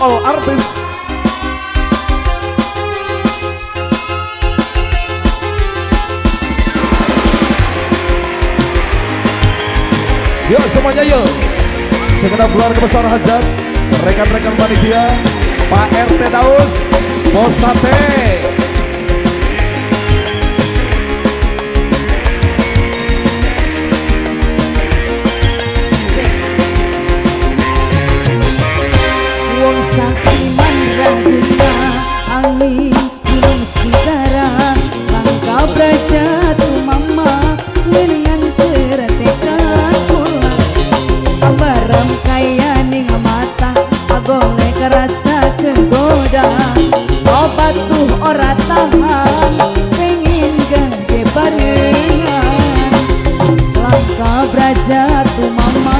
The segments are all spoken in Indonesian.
all artis. Yuk semuanya yuk. Segenap keluarga besar hajat, rekan-rekan panitia, Pak RT Daus, Bos Sate. Wong sakti mandraguna, angin gunung sigara, langka braja tu mama, dengan tertekan pulang. Abaram kaya ning mata, agoleh kerasa kegoda, obat tuh ora tahan, pengen gede barengan. Langka braja tu mama.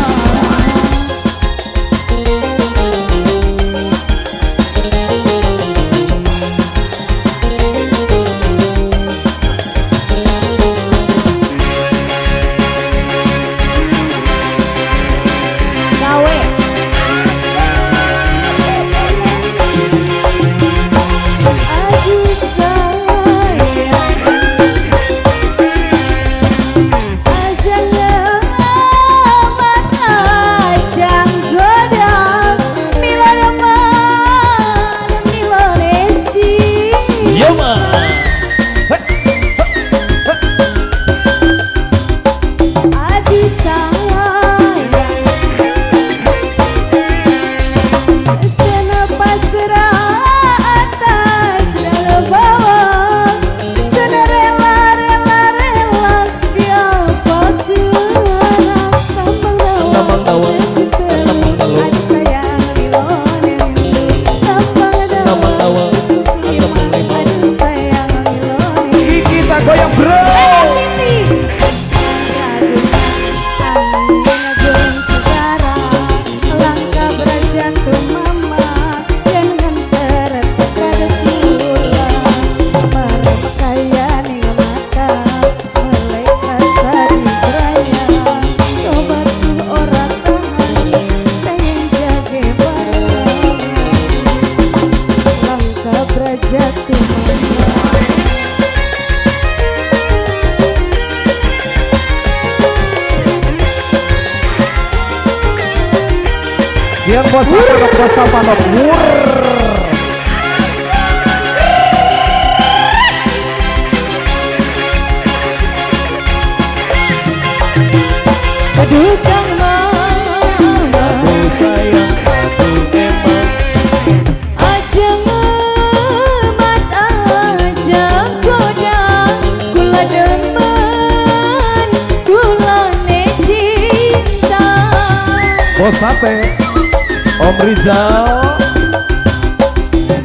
Yang puasa panok, puasa panok, Aduh kang mama, aduh sayang, aduh emang. aja ngemat, aja goda, kula demen, kula ne cinta. Bos Sate, Om Rizal.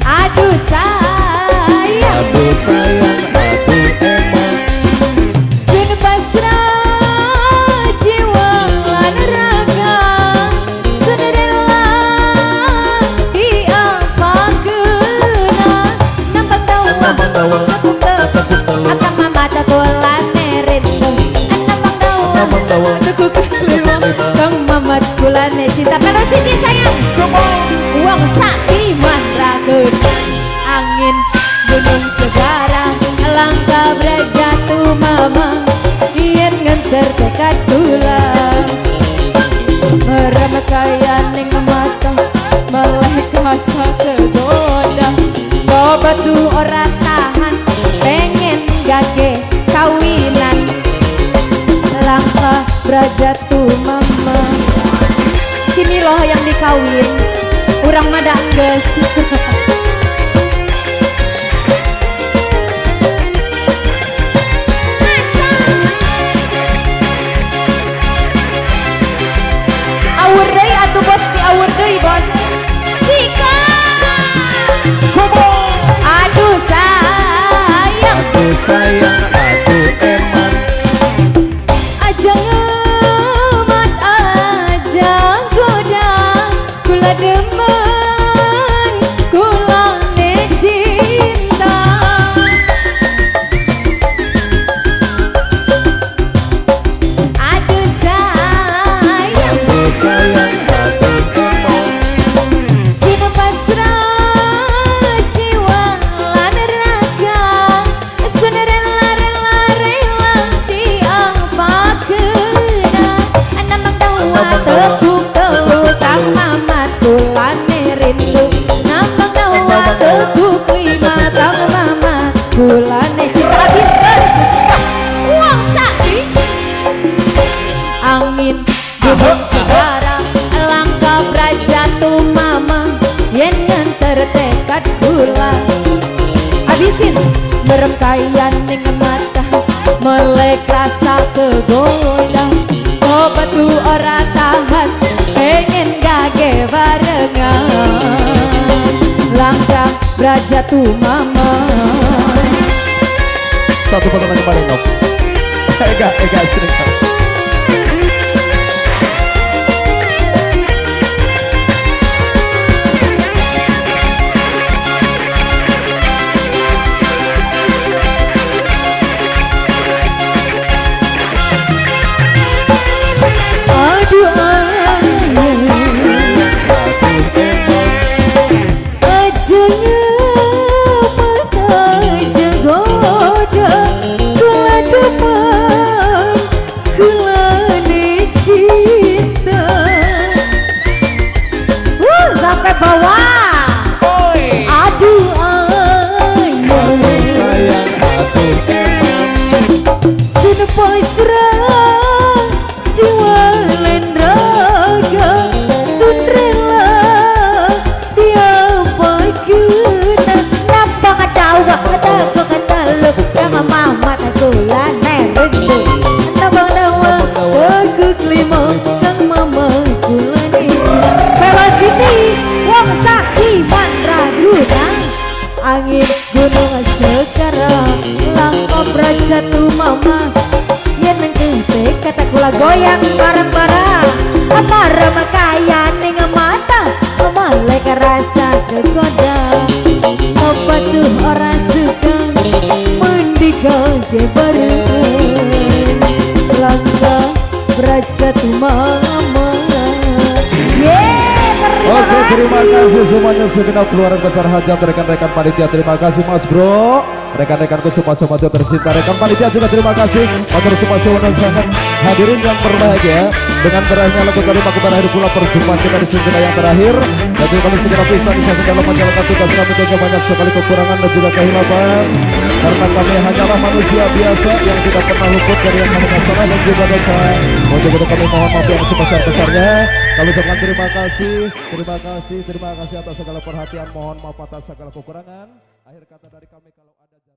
Aduh sayang, Aduh sayang, aduh emang. sun pasrah jiwa lan raga, sun rela diapakeuna. Nampang dawa, napuk teu, akang mama takulan nerentung. Nampang dawa, tekuk lima, kang mamat kulane cinta. Kalau sini sayang, uang sakti mandrakeun, angin gunung segara, langka braja tu mama, yen ngenter tekad kula. Merem kaya ning mata, meleh kasa kegoda, obat tu ora tahan, pengen gage kawinan. Langka braja tu mama, si Milo yang dikawin, urang madah geus. Awur deui atuh bos, diawur deui bos. Sika. Aduh sayang, Aduh sayang, aduh emang. aja ngemat, aja goda, kula demen, kula ne cinta. Aduh sayang, Aduh sayang, aduh emang. sinu pas goda kok batu ora tahan pengen gage barengan langkah raja tu mama Satu potongan kembali Nok. Ega sini Kak. sampai bawah. Aduh ayah Sayang aku sudah pasrah jiwa dan raga sundrela dia paguna napa katawa kata lu yang mama tagulan merendu napa dawa aku kelima kang mama kulani velocity wong sakti mandraguna angin gunung sekarang langkop raja tu mama yen nengkete kata kula goyang bareng-bareng apa remakaya ning mata malek rasa kegoda apa tuh orang suka mendigang ke bareng langkah raja tu mama Oke, terima kasih semuanya segenap keluarga besar hajat rekan-rekan panitia. Terima kasih Mas Bro, rekan-rekanku semua tercinta, rekan panitia juga terima kasih. Motor semua sangat hadirin yang berbahagia. Dengan berakhirnya lagu kalimat kepada hari pula perjumpaan kita di segera yang terakhir. Dan terima kasih segera bisa dalam menjalankan tugas kami tentunya banyak sekali kekurangan dan juga kehilapan. Karena kami hanyalah manusia biasa yang tidak pernah luput dari yang namanya salah dan juga dosa. Untuk itu kami mohon maaf yang sebesar-besarnya. Kami ucapkan terima kasih atas segala perhatian. Mohon maaf atas segala kekurangan. Akhir kata dari kami kalau ada